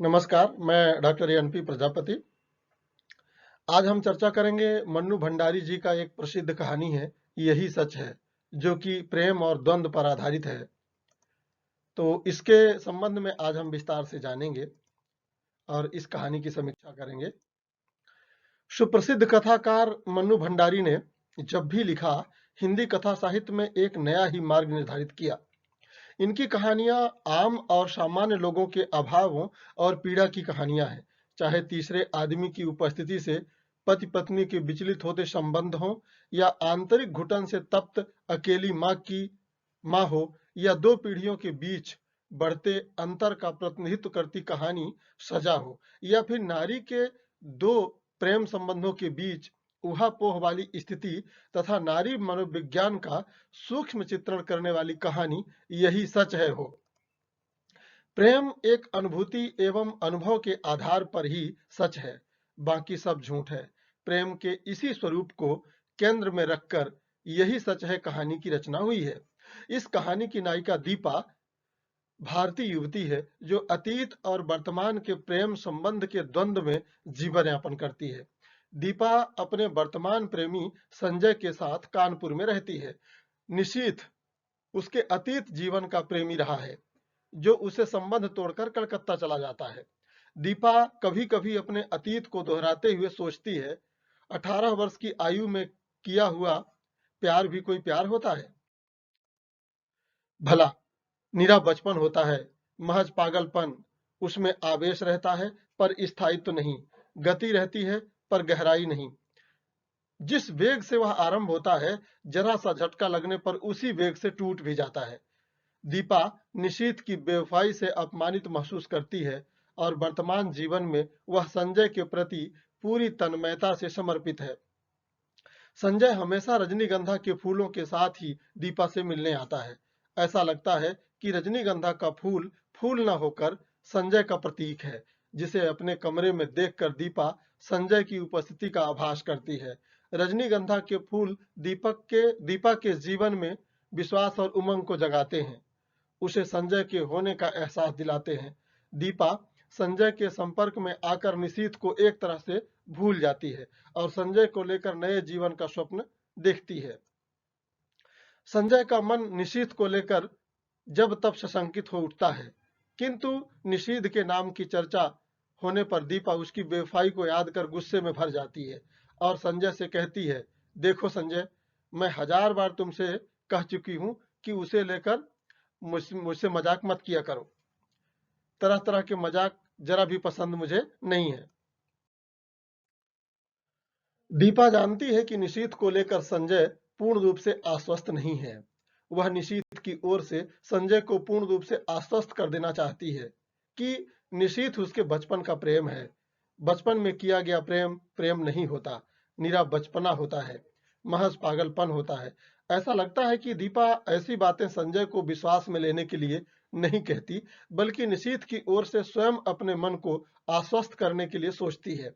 नमस्कार, मैं doctor NP Prajapati. आज हम चर्चा करेंगे मन्नू भंडारी जी का एक प्रसिद्ध कहानी है, यही सच है, जो कि प्रेम और द्वंद्व पर आधारित है। तो इसके संबंध में आज हम विस्तार से जानेंगे और इस कहानी की समीक्षा करेंगे। सुप्रसिद्ध कथाकार मन्नू भंडारी ने जब भी लिखा, हिंदी कथा साहित्य में एक नया ही मार्ग निर्धारित किया। इनकी कहानियां आम और सामान्य लोगों के अभावों और पीड़ा की कहानियां हैं। चाहे तीसरे आदमी की उपस्थिति से पति पत्नी के विचलित होते संबंध हों, या आंतरिक घुटन से तप्त अकेली माँ हो, या दो पीढ़ियों के बीच बढ़ते अंतर का प्रतिनिधित्व करती कहानी सजा हो, या फिर नारी के दो प्रेम संबंधों के बीच ऊहापोह वाली स्थिति तथा नारी मनोविज्ञान का सूक्ष्म चित्रण करने वाली कहानी यही सच है हो। प्रेम एक अनुभूति एवं अनुभव के आधार पर ही सच है, बाकी सब झूठ है। प्रेम के इसी स्वरूप को केंद्र में रखकर यही सच है कहानी की रचना हुई है। इस कहानी की नायिका दीपा भारतीय युवती है, जो अतीत और वर्तमान के प्रेम संबंध के द्वंद्व में जीवन यापन करती है। दीपा अपने वर्तमान प्रेमी संजय के साथ कानपुर में रहती है। निशीथ उसके अतीत जीवन का प्रेमी रहा है, जो उसे संबंध तोड़कर कलकत्ता चला जाता है। दीपा कभी कभी अपने अतीत को दोहराते हुए सोचती है, 18 वर्ष की आयु में किया हुआ प्यार भी कोई प्यार होता है? भला निरा बचपन होता है, महज पागलपन। उसमें आवेश रहता है पर स्थायित्व नहीं, गति रहती है पर गहराई नहीं। जिस वेग से वह आरंभ होता है, जरा सा झटका लगने पर उसी वेग से टूट भी जाता है। दीपा निशीथ की बेवफाई से अपमानित महसूस करती है और वर्तमान जीवन में वह संजय के प्रति पूरी तन्मयता से समर्पित है। संजय हमेशा रजनीगंधा के फूलों के साथ ही दीपा से मिलने आता है। ऐसा लगता है कि रजनीगंधा का फूल फूल न होकर संजय का प्रतीक है, जिसे अपने कमरे में देखकर दीपा संजय की उपस्थिति का आभास करती है। रजनीगंधा के फूल दीपा के जीवन में विश्वास और उमंग को जगाते हैं, उसे संजय के होने का एहसास दिलाते हैं। दीपा संजय के संपर्क में आकर निशीथ को एक तरह से भूल जाती है और संजय को लेकर नए जीवन का स्वप्न देखती है। संजय का मन निशीथ को लेकर जब तब सशंकित हो उठता है, किंतु निशीथ के नाम की चर्चा होने पर दीपा उसकी बेवफाई को याद कर गुस्से में भर जाती है और संजय से कहती है, देखो संजय, मैं 1000 बार तुमसे कह चुकी हूं कि उसे लेकर मुझसे मजाक मत किया करो। तरह तरह के मजाक जरा भी पसंद मुझे नहीं है। दीपा जानती है कि निशीथ को लेकर संजय पूर्ण रूप से आश्वस्त नहीं है। वह निशीथ की ओर से संजय को पूर्ण रूप से आश्वस्त कर देना चाहती है कि निशीथ उसके बचपन का प्रेम है। बचपन में किया गया प्रेम प्रेम नहीं होता, निरा बचपना होता है, महज पागलपन होता है। ऐसा लगता है कि दीपा ऐसी बातें संजय को विश्वास में लेने के लिए नहीं कहती, बल्कि निशीथ की ओर से स्वयं अपने मन को आश्वस्त करने के लिए सोचती है।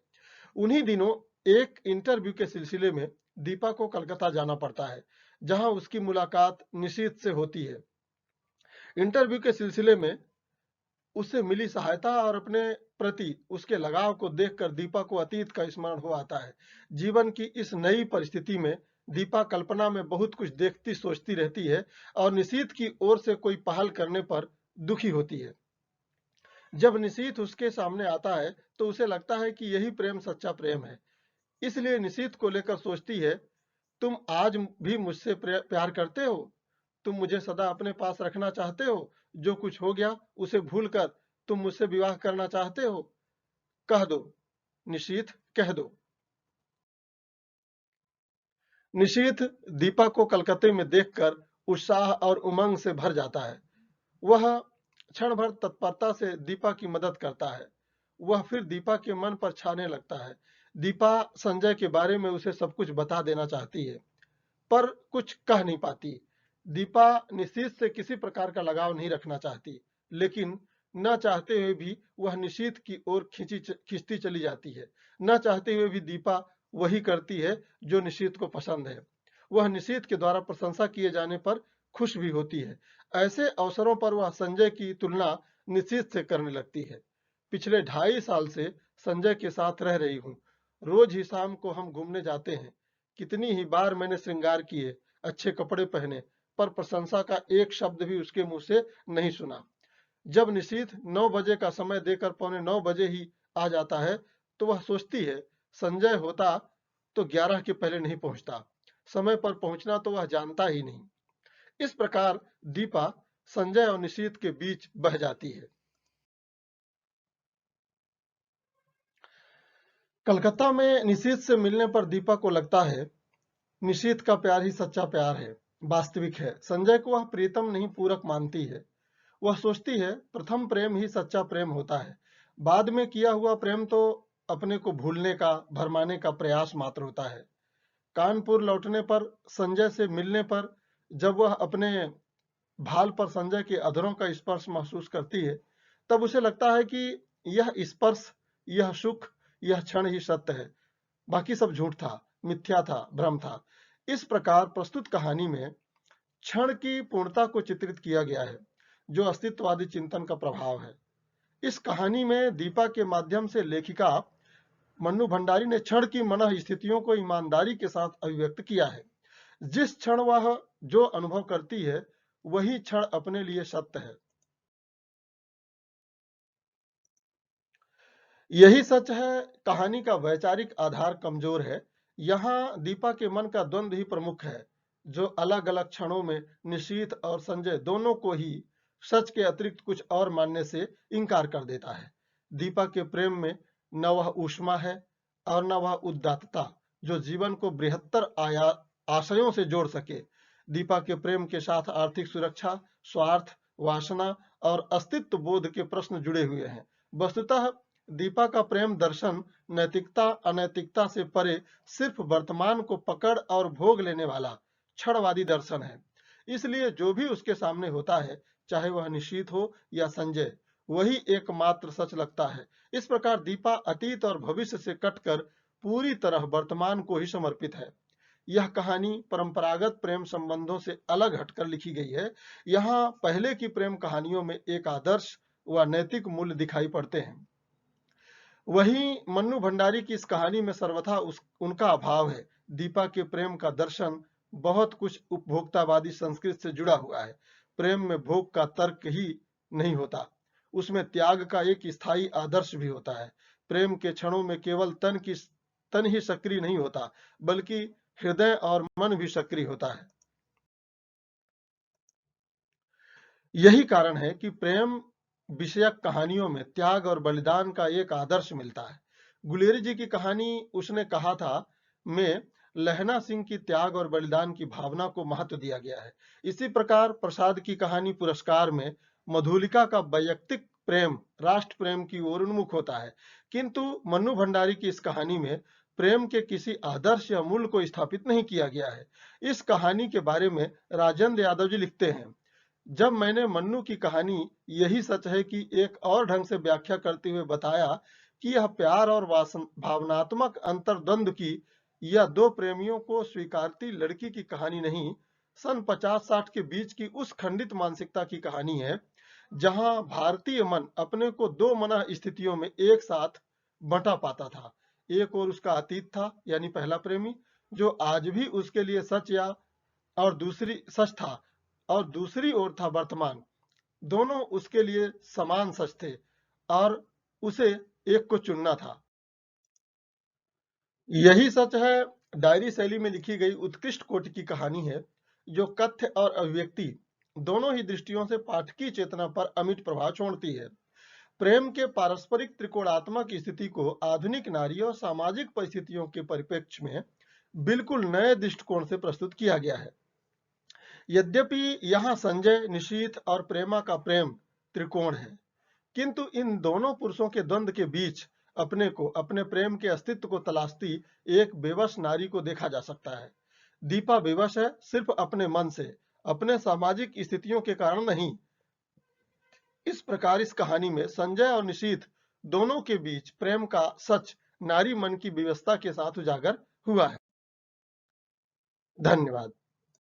उन्हीं दिनों एक इंटरव्यू के सिलसिले में दीपा को कलकत्ता जाना पड़ता है, जहां उसकी मुलाकात निशीथ से होती है। इंटरव्यू के सिलसिले में उससे मिली सहायता और अपने प्रति उसके लगाव को देखकर दीपा को अतीत का स्मरण हो आता है। जीवन की इस नई परिस्थिति में दीपा कल्पना में बहुत कुछ देखती सोचती रहती है और निशीथ की ओर से कोई पहल करने पर दुखी होती है। जब निशीथ उसके सामने आता है तो उसे लगता है कि यही प्रेम सच्चा प्रेम है। इसलिए निशीथ को लेकर सोचती है, तुम आज भी मुझसे प्यार करते हो? तुम मुझे सदा अपने पास रखना चाहते हो? जो कुछ हो गया उसे भूलकर तुम मुझसे विवाह करना चाहते हो? कह दो निशीथ, कह दो। निशीथ दीपा को कलकत्ते में देखकर उत्साह और उमंग से भर जाता है। वह क्षण भर तत्परता से दीपा की मदद करता है। वह फिर दीपा के मन पर छाने लगता है। दीपा संजय के बारे में उसे सब कुछ बता देना चाहती है, पर कुछ कह नहीं पाती। दीपा निशीथ से किसी प्रकार का लगाव नहीं रखना चाहती, लेकिन न चाहते हुए भी वह निशीथ की ओर खींचती चली जाती है। न चाहते हुए भी दीपा वही करती है जो निशीथ को पसंद है। वह निशीथ के द्वारा प्रशंसा किए जाने पर खुश भी होती है। ऐसे अवसरों पर वह संजय की तुलना निशीथ से करने लगती है। पिछले 2.5 साल से संजय के साथ रह रही हूँ। रोज ही शाम को हम घूमने जाते हैं। कितनी ही बार मैंने श्रृंगार किए, अच्छे कपड़े पहने, पर प्रशंसा का एक शब्द भी उसके मुंह से नहीं सुना। जब निशीथ 9 बजे का समय देकर 8:45 ही आ जाता है, तो वह सोचती है, संजय होता तो 11 के पहले नहीं पहुंचता। समय पर पहुंचना तो वह जानता ही नहीं। इस प्रकार दीपा संजय और निशीथ के बीच बह जाती है। कलकत्ता में निशीथ से मिलने पर दीपा को लगता है, निशीथ का प्यार ही सच्चा प्यार है, वास्तविक है। संजय को वह प्रीतम नहीं पूरक मानती है। वह सोचती है, प्रथम प्रेम ही सच्चा प्रेम होता है। बाद में किया हुआ प्रेम तो अपने को भूलने का, भरमाने का प्रयास मात्र होता है। कानपुर लौटने पर, संजय से मिलने पर, जब वह अपने भाल पर संजय के अधरों का स्पर्श महसूस करती है, तब उसे लगता है कि यह स्पर्श, यह सुख, यह क्षण ही सत्य है। बाकी सब झूठ था, मिथ्या था, भ्रम था। इस प्रकार प्रस्तुत कहानी में क्षण की पूर्णता को चित्रित किया गया है, जो अस्तित्ववादी चिंतन का प्रभाव है। इस कहानी में दीपा के माध्यम से लेखिका मन्नू भंडारी ने क्षण की मनः स्थितियों को ईमानदारी के साथ अभिव्यक्त किया है। जिस क्षण वह जो अनुभव करती है, वही क्षण अपने लिए सत्य है। यही सच है। कहानी का वैचारिक आधार कमजोर है। यहाँ दीपा के मन का द्वंद्व ही प्रमुख है, जो अलग अलग क्षणों में निशीथ और संजय दोनों को ही सच के अतिरिक्त कुछ और मानने से इनकार कर देता है। दीपा के प्रेम में न वह ऊष्मा है और न वह उदात्तता, जो जीवन को बृहत्तर आशयों से जोड़ सके। दीपा के प्रेम के साथ आर्थिक सुरक्षा, स्वार्थ, वासना और अस्तित्व बोध के प्रश्न जुड़े हुए हैं। वस्तुतः दीपा का प्रेम दर्शन नैतिकता अनैतिकता से परे सिर्फ वर्तमान को पकड़ और भोग लेने वाला क्षणवादी दर्शन है। इसलिए जो भी उसके सामने होता है, चाहे वह निशीथ हो या संजय, वही एकमात्र सच लगता है। इस प्रकार दीपा अतीत और भविष्य से कटकर पूरी तरह वर्तमान को ही समर्पित है। यह कहानी परंपरागत प्रेम संबंधों से अलग हटकर लिखी गई है। यहाँ पहले की प्रेम कहानियों में एक आदर्श व नैतिक मूल्य दिखाई पड़ते हैं। वहीं मन्नू भंडारी की इस कहानी में सर्वथा उनका अभाव है। दीपा के प्रेम का दर्शन बहुत कुछ उपभोक्तावादी संस्कृति से जुड़ा हुआ है। प्रेम में भोग का तर्क ही नहीं होता, उसमें त्याग का एक स्थायी आदर्श भी होता है। प्रेम के क्षणों में केवल तन ही सक्रिय नहीं होता, बल्कि हृदय और मन भी सक्रिय होता है। यही कारण है कि प्रेम विषयक कहानियों में त्याग और बलिदान का एक आदर्श मिलता है। गुलेरी जी की कहानी उसने कहा था में लहना सिंह की त्याग और बलिदान की भावना को महत्व दिया गया है। इसी प्रकार प्रसाद की कहानी पुरस्कार में मधुलिका का वैयक्तिक प्रेम राष्ट्र प्रेम की ओर उन्मुख होता है। किंतु मन्नू भंडारी की इस कहानी में प्रेम के किसी आदर्श या मूल्य को स्थापित नहीं किया गया है। इस कहानी के बारे में राजेंद्र यादव जी लिखते हैं, जब मैंने मन्नू की कहानी यही सच है कि एक और ढंग से व्याख्या करते हुए बताया कि यह प्यार और भावनात्मक अंतर्द्वंद की या दो प्रेमियों को स्वीकारती लड़की की कहानी नहीं, सन 50-60 के बीच की उस खंडित मानसिकता की कहानी है, जहां भारतीय मन अपने को दो मना स्थितियों में एक साथ बंटा पाता था। एक और उसका अतीत था, यानी पहला प्रेमी, जो आज भी उसके लिए सच या और दूसरी सच था, और दूसरी ओर था वर्तमान। दोनों उसके लिए समान सच थे और उसे एक को चुनना था। यही सच है। डायरी शैली में लिखी गई उत्कृष्ट कोटि की कहानी है, जो कथ्य और अभिव्यक्ति दोनों ही दृष्टियों से पाठकीय चेतना पर अमिट प्रभाव छोड़ती है। प्रेम के पारस्परिक त्रिकोणात्मक स्थिति को आधुनिक नारी और सामाजिक परिस्थितियों के परिप्रेक्ष्य में बिल्कुल नए दृष्टिकोण से प्रस्तुत किया गया है। यद्यपि यहाँ संजय, निशीथ और प्रेमा का प्रेम त्रिकोण है, किंतु इन दोनों पुरुषों के द्वंद्व के बीच अपने को, अपने प्रेम के अस्तित्व को तलाशती एक बेबस नारी को देखा जा सकता है। दीपा बेबस है, सिर्फ अपने मन से, अपने सामाजिक स्थितियों के कारण नहीं। इस प्रकार इस कहानी में संजय और निशीथ दोनों के बीच प्रेम का सच नारी मन की व्यवस्था के साथ उजागर हुआ है। धन्यवाद।